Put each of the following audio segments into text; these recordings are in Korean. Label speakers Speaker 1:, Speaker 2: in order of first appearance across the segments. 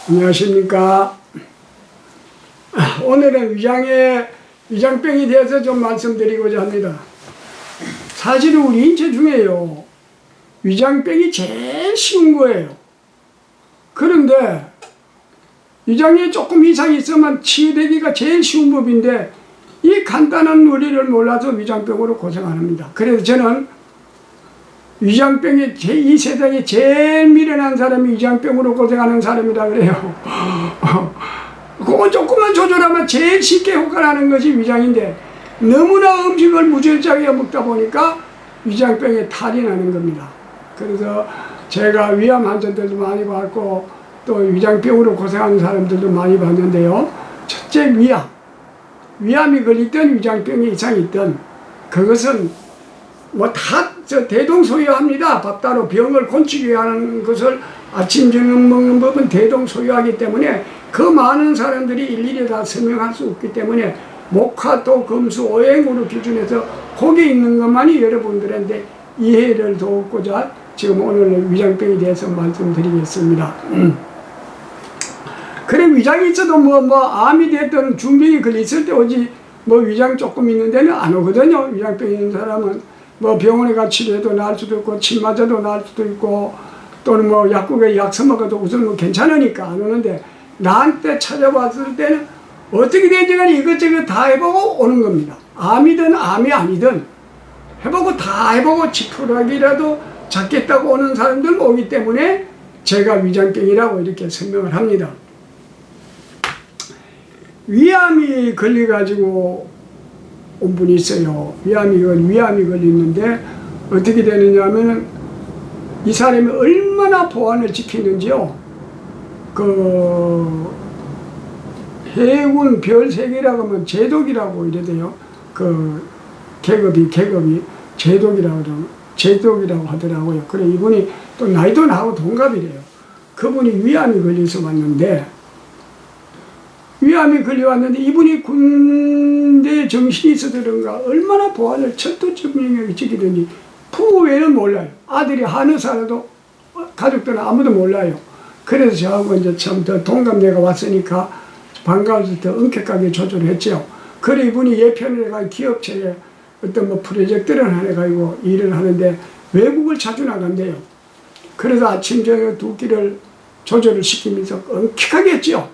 Speaker 1: 안녕하십니까. 오늘은 위장병에 대해서 좀 말씀드리고자 합니다. 사실은 우리 인체 중에요, 위장병이 제일 쉬운 거예요. 그런데 위장에 조금 이상이 있으면 치유되기가 제일 쉬운 법인데, 이 간단한 원리를 몰라서 위장병으로 고생합니다. 그래서 저는 위장병이 이 세상에 제일 미련한 사람이 위장병으로 고생하는 사람이라 그래요. 그거 조금만 조절하면 제일 쉽게 효과나는 것이 위장인데, 너무나 음식을 무절작하게 먹다 보니까 위장병에 탈이 나는 겁니다. 그래서 제가 위암 환자들도 많이 봤고 또 위장병으로 고생하는 사람들도 많이 봤는데요. 첫째, 위암이 걸리든 위장병에 이상이 있든 그것은 뭐 다 대동소이합니다. 밥따로 병을 고치기 위한 것을 아침 저녁 먹는 법은 대동소이하기 때문에 그 많은 사람들이 일일이 다 설명할 수 없기 때문에 목화, 도, 금수, 오행으로 기준해서 거기에 있는 것만이 여러분들한테 이해를 돕고자 지금 오늘 위장병에 대해서 말씀드리겠습니다. 그래, 위장이 있어도 암이 됐든 중병이 걸렸을 때 오지, 위장 조금 있는 데는 안 오거든요. 위장병 있는 사람은 병원에 가 치료해도 나을 수도 있고, 침 맞아도 나을 수도 있고, 또는 약국에 약 써먹어도 우선 괜찮으니까 안 오는데, 나한테 찾아봤을 때는 어떻게 되는지 간에 이것저것 다 해보고 오는 겁니다. 암이든 암이 아니든 해보고 다 해보고 지푸라기라도 잡겠다고 오는 사람들 오기 때문에 제가 위장병이라고 이렇게 설명을 합니다. 위암이 걸려가지고 온 분이 있어요. 위암이 걸리는데 어떻게 되느냐 하면은 이 사람이 얼마나 보안을 지키는지요. 해군 별 3개라고 하면 제독이라고 이래 돼요. 계급이 제독이라고 하더라고요. 그래, 이분이 또 나이도 나하고 동갑이래요. 그분이 위암이 걸려서 왔는데, 이분이 군대 정신이 있어서 그런가 얼마나 보안을 철두철미하게 지키든지 부부 외에는 몰라요. 아들이 한의사라도 가족들은 아무도 몰라요. 그래서 저하고 이제 참 더 동갑내가 왔으니까 반가워서 더 엄격하게 조절을 했죠. 그래, 이분이 예편을 해가 기업체에 어떤 프로젝트를 해가지고 일을 하는데 외국을 자주 나간대요. 그래서 아침 저녁 2끼를 조절을 시키면서 엄격하게 했죠.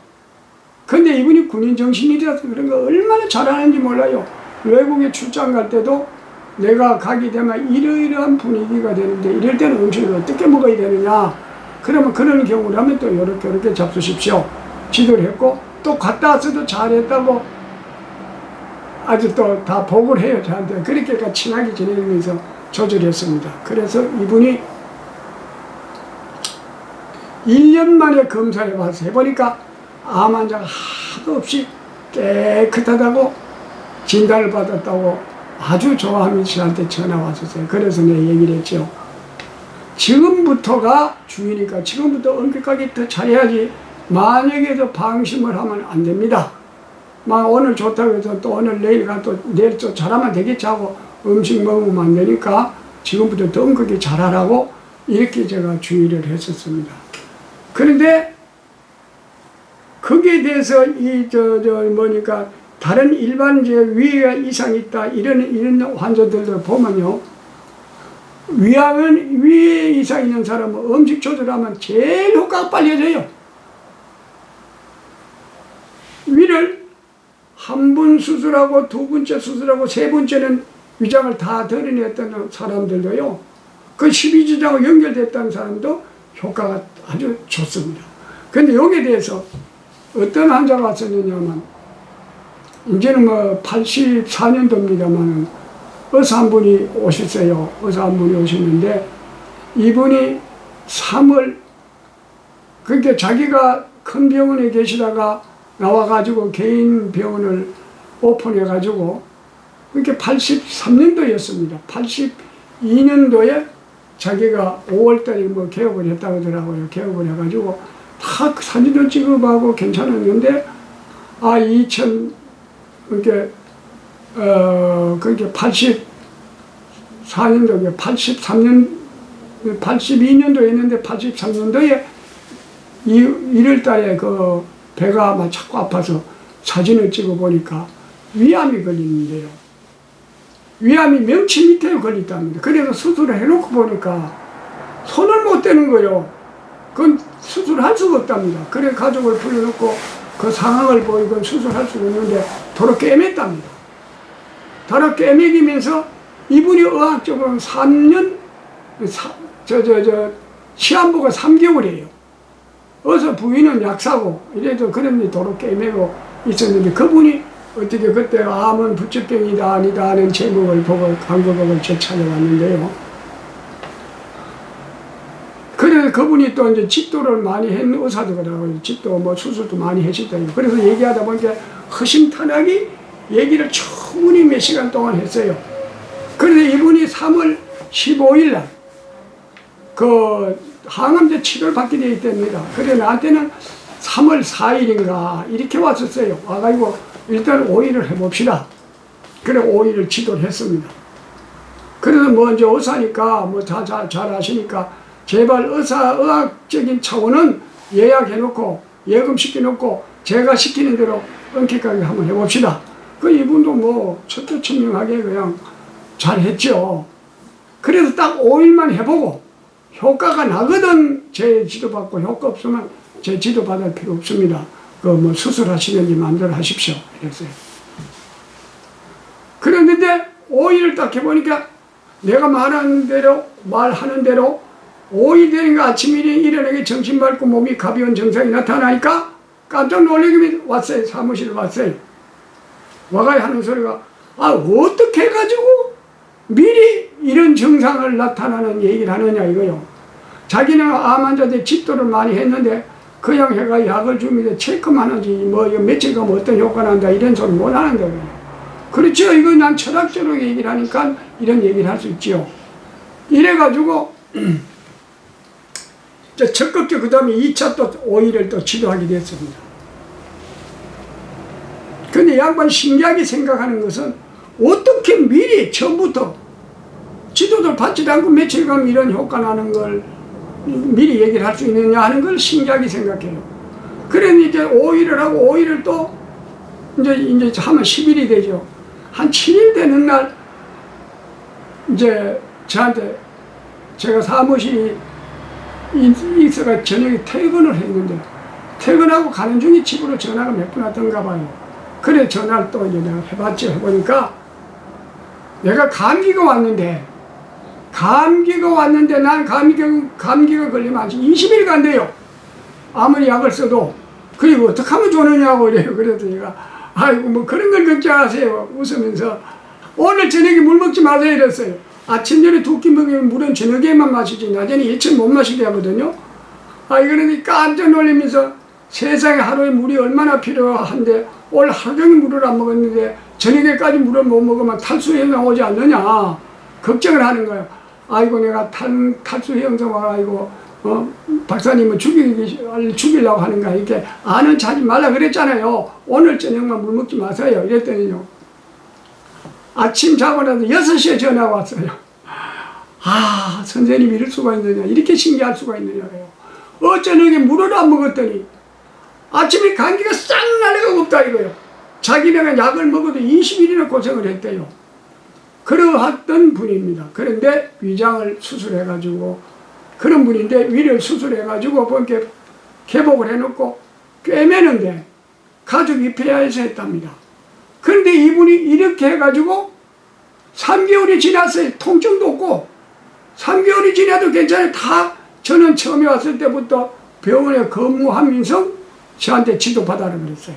Speaker 1: 근데 이분이 군인 정신이라서 그런가 얼마나 잘하는지 몰라요. 외국에 출장 갈 때도 내가 가게 되면 이러이러한 분위기가 되는데 이럴 때는 음식을 어떻게 먹어야 되느냐, 그러면 그런 경우라면 또 이렇게 잡수십시오 지도를 했고, 또 갔다 와서도 잘했다고 아주 또 다 보고를 해요 저한테. 그렇게 친하게 지내면서 조절했습니다. 그래서 이분이 1년 만에 검사를 해봐서 해보니까 암 환자가 하도 없이 깨끗하다고 진단을 받았다고 아주 좋아하면서 저한테 전화 왔었어요. 그래서 내가 얘기를 했죠. 지금부터가 중이니까 지금부터 엄격하게 더 잘해야지, 만약에도 방심을 하면 안 됩니다. 오늘 좋다고 해서 또 오늘 내일 또 잘하면 되겠지 하고 음식 먹으면 안 되니까 지금부터 더 엄격하게 잘하라고 이렇게 제가 주의를 했었습니다. 그런데 거기에 대해서 다른 일반 위에 이상이 있다 이런 환자들도 보면요, 위에 이상 있는 사람은 음식 조절하면 제일 효과가 빨라져요. 위를 한 번 수술하고 2번째 수술하고 3번째는 위장을 다 덜어냈던 사람들도요, 그 12지장하고 연결됐다는 사람도 효과가 아주 좋습니다. 근데 여기에 대해서 어떤 환자가 왔었느냐면, 이제는 84년도입니다만 의사 한 분이 오셨어요. 의사 한 분이 오셨는데, 이분이 3월, 그러니까 자기가 큰 병원에 계시다가 나와가지고 개인 병원을 오픈해가지고, 그렇게 83년도였습니다. 82년도에 자기가 5월달에 개업을 했다고 하더라고요. 개업을 해가지고 다 사진도 찍어보고 괜찮았는데, 그렇게 84년도에 82년도에 했는데 83년도에 1월 달에 그 배가 막 자꾸 아파서 사진을 찍어 보니까 위암이 걸리는데요. 위암이 명치 밑에 걸렸답니다. 그래서 수술을 해놓고 보니까 손을 못 대는 거예요. 그건 수술할 수가 없답니다. 그래 가족을 불러놓고 그 상황을 보이고 수술할 수가 없는데 도로 깨맸답니다. 도로 깨매기면서 이분이 의학적으로는 3년, 시한부가 3개월이에요. 어서 부인은 약사고, 이래도 그런 도로 깨매고 있었는데 그분이 어떻게 그때 암은 부치병이다 아니다 하는 제목을 보고 광고복을 찾아왔는데요. 그래서 그분이 또 이제 집도를 많이 했는 의사더라고요. 집도 뭐 수술도 많이 하셨다고. 그래서 얘기하다 보니까 허심탄회하게 얘기를 충분히 몇 시간 동안 했어요. 그래서 이분이 3월 15일 날 그 항암제 치료를 받게 되어 있답니다. 그래서 나한테는 3월 4일인가 이렇게 왔었어요. 와가지고 일단 5일을 해봅시다. 그래 5일을 지도를 했습니다. 그래서 뭐 이제 의사니까 뭐 잘 아시니까 제발 의학적인 차원은 예약해놓고 예금시켜놓고 제가 시키는 대로 엄격하게 한번 해봅시다. 그 이분도 뭐 철두철미하게 그냥 잘했죠. 그래서 딱 5일만 해보고 효과가 나거든 제 지도받고 효과 없으면 제 지도받을 필요 없습니다. 그 뭐 수술하시는지 마음대로 하십시오. 이랬어요. 그랬는데 5일을 딱 해보니까 내가 말하는 대로 5일 되니까 아침에 일어나기 정신 맑고 몸이 가벼운 증상이 나타나니까 깜짝 놀라게 왔어요. 사무실에 왔어요. 와가야 하는 소리가 어떻게 해가지고 미리 이런 증상을 나타나는 얘기를 하느냐 이거요. 자기는 암 환자들 집도를 많이 했는데 그냥 해가 약을 주면 체크만 하지 뭐 며칠 가면 어떤 효과 난다 이런 소리 못 하는데 그렇죠. 이거 난 철학적으로 얘기를 하니까 이런 얘기를 할 수 있죠. 이래가지고 적극적 그 다음에 2차 또 5일을 또 지도하게 됐습니다. 근데 양반 신기하게 생각하는 것은 어떻게 미리 처음부터 지도도 받지도 않고 며칠 가면 이런 효과 나는 걸 미리 얘기를 할 수 있느냐 하는 걸 신기하게 생각해요. 그래서 이제 5일을 하고 5일을 또 이제 하면 10일이 되죠. 한 7일 되는 날 이제 저한테 제가 사무실이 있어가 저녁에 퇴근을 했는데 퇴근하고 가는 중에 집으로 전화가 몇 번 왔던가 봐요. 그래 전화를 또 이제 내가 해봤죠. 해보니까 내가 감기가 왔는데 난 감기가 걸리면 아직 20일 간대요. 아무리 약을 써도. 그리고 어떻게 하면 좋느냐고 이래요. 그래서 제가 아이고 뭐 그런 걸 걱정하세요. 웃으면서 오늘 저녁에 물 먹지 마세요 이랬어요. 아침 전에 2끼 먹으면 물은 저녁에만 마시지 낮에는 일체 못 마시게 하거든요. 그러니 깜짝 놀라면서 세상에 하루에 물이 얼마나 필요한데 오늘 하루 종일 물을 안 먹었는데 저녁에까지 물을 못 먹으면 탈수 현상 오지 않느냐 걱정을 하는 거예요. 아이고 내가 탈수 현상 와가지고 박사님은 죽이려고 하는가 이렇게 아는 척 하지 말라 그랬잖아요. 오늘 저녁만 물 먹지 마세요 이랬더니요. 아침 자고 나서 6시에 전화가 왔어요. 선생님이 이럴 수가 있느냐 이렇게 신기할 수가 있느냐요. 저녁에 물을 안 먹었더니 아침에 감기가 싹 날아가고 없다 이거요. 자기네가 약을 먹어도 20일이나 고생을 했대요. 그러했던 분입니다. 그런데 위장을 수술해가지고 그런 분인데 위를 수술해가지고 본게 개복을 해놓고 꿰매는데 가족이 폐하해서 했답니다. 그런데 이분이 이렇게 해가지고 3개월이 지났어요. 통증도 없고 3개월이 지나도 괜찮아요. 저는 처음에 왔을 때부터 병원에 근무하면서 저한테 지도받아라 그랬어요.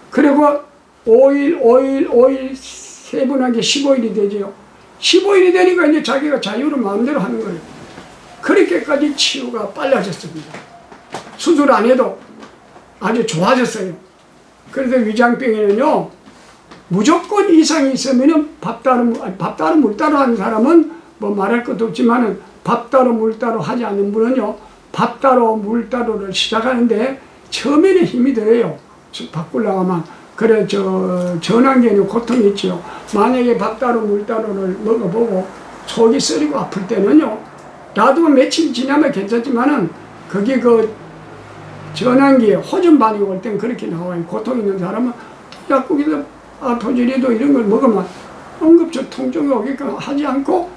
Speaker 1: 그리고 5일 세분한 게 15일이 되죠. 15일이 되니까 이제 자기가 자유로 마음대로 하는 거예요. 그렇게까지 치유가 빨라졌습니다. 수술 안 해도 아주 좋아졌어요. 그래서 위장병에는요 무조건 이상이 있으면은 밥 따로 물 따로 하는 사람은 뭐 말할 것도 없지만은 밥 따로 물 따로 하지 않는 분은요 밥 따로 물 따로를 시작하는데 처음에는 힘이 들어요. 바꾸려고 하면 그래 전환기에는 고통이 있죠. 만약에 밥 따로 물 따로를 먹어보고 속이 쓰리고 아플 때는요 놔두면 며칠 지나면 괜찮지만은 그게 전환기에 호전반이 올 땐 그렇게 나와요. 고통 있는 사람은 약국에서 아토지리도 이런 걸 먹으면 응급적 통증이 오게끔 하지 않고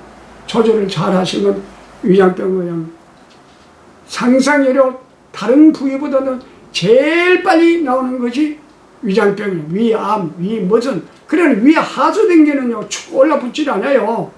Speaker 1: 조절을 잘 하시면 위장병 그냥 상상외로 다른 부위보다는 제일 빨리 나오는 것이 위장병이에요. 위암, 위무슨. 그러나 위 하수된 게는요, 축 올라붙질 않아요.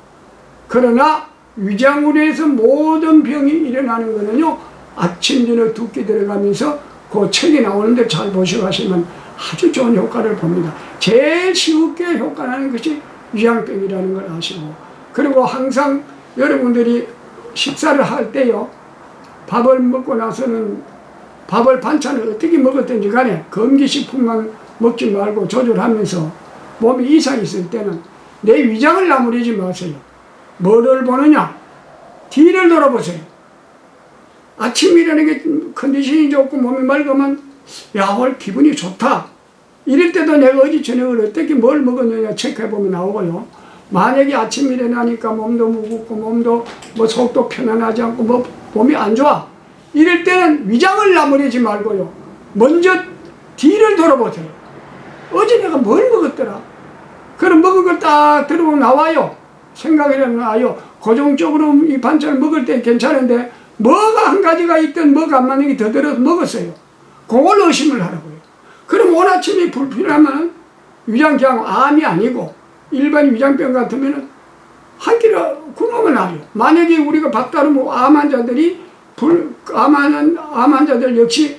Speaker 1: 그러나 위장으로 해서 모든 병이 일어나는 거는요, 아침, 저녁 두 끼 들어가면서 그 책이 나오는데 잘 보셔가시면 아주 좋은 효과를 봅니다. 제일 쉽게 효과나는 것이 위장병이라는 걸 아시고, 그리고 항상 여러분들이 식사를 할 때요, 밥을 먹고 나서는 밥을 반찬을 어떻게 먹었든지 간에 건기식품만 먹지 말고 조절하면서 몸에 이상이 있을 때는 내 위장을 나무리지 마세요. 뭐를 보느냐? 뒤를 돌아보세요. 아침 일어나는 게 컨디션이 좋고 몸이 맑으면 야, 오늘 기분이 좋다. 이럴 때도 내가 어제 저녁을 어떻게 뭘 먹었느냐 체크해보면 나오고요. 만약에 아침 일어나니까 몸도 무겁고 몸도 뭐 속도 편안하지 않고 뭐 몸이 안 좋아. 이럴 때는 위장을 나무리지 말고요. 먼저 뒤를 돌아보세요. 어제 내가 뭘 먹었더라. 그럼 먹은 걸 딱 들어보면 나와요. 생각이 나요. 고정적으로 이 반찬을 먹을 때 괜찮은데 뭐가 한 가지가 있든 뭐가 안 맞는 게 더 들어서 먹었어요. 그걸 의심을 하라고요. 그럼 오늘 아침에 불편하면 위장병 암이 아니고 일반 위장병 같으면 한 끼를 구멍을 나요. 만약에 우리가 박다른 암 환자들이 암 환자들 역시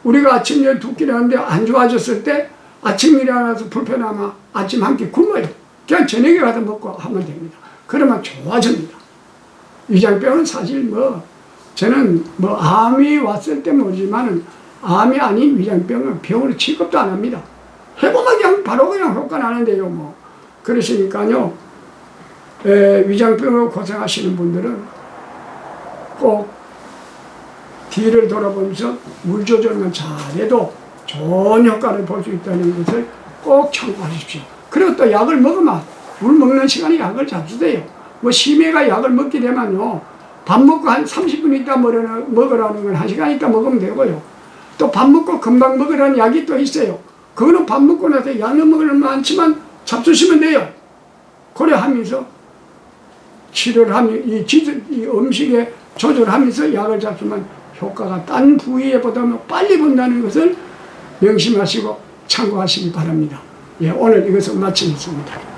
Speaker 1: 우리가 아침 열 두 끼를 하는데 안 좋아졌을 때 아침 일어나서 불편하면 아침 한 끼 굶어요. 그냥 저녁에 가서 먹고 하면 됩니다. 그러면 좋아집니다. 위장병은 사실 저는 암이 왔을 때 모르지만은 암이 아닌 위장병은 병으로 취급도 안 합니다. 해보면 그냥 바로 그냥 효과 나는데요, 그러시니까요, 위장병으로 고생하시는 분들은 꼭 뒤를 돌아보면서 물 조절만 잘해도 좋은 효과를 볼 수 있다는 것을 꼭 참고하십시오. 그리고 또 약을 먹으면 물 먹는 시간에 약을 잡수세요. 심해가 약을 먹게 되면요, 밥 먹고 한 30분 있다 먹으라는 건 1시간 있다 먹으면 되고요. 또 밥 먹고 금방 먹으라는 약이 또 있어요. 그거는 밥 먹고 나서 양은 먹으면 많지만 잡수시면 돼요. 그래 하면서 치료를 하면 이 음식에 조절하면서 약을 잡수면 효과가 딴 부위에 보다 빨리 본다는 것을 명심하시고 참고하시기 바랍니다. 오늘 이것을 마치겠습니다.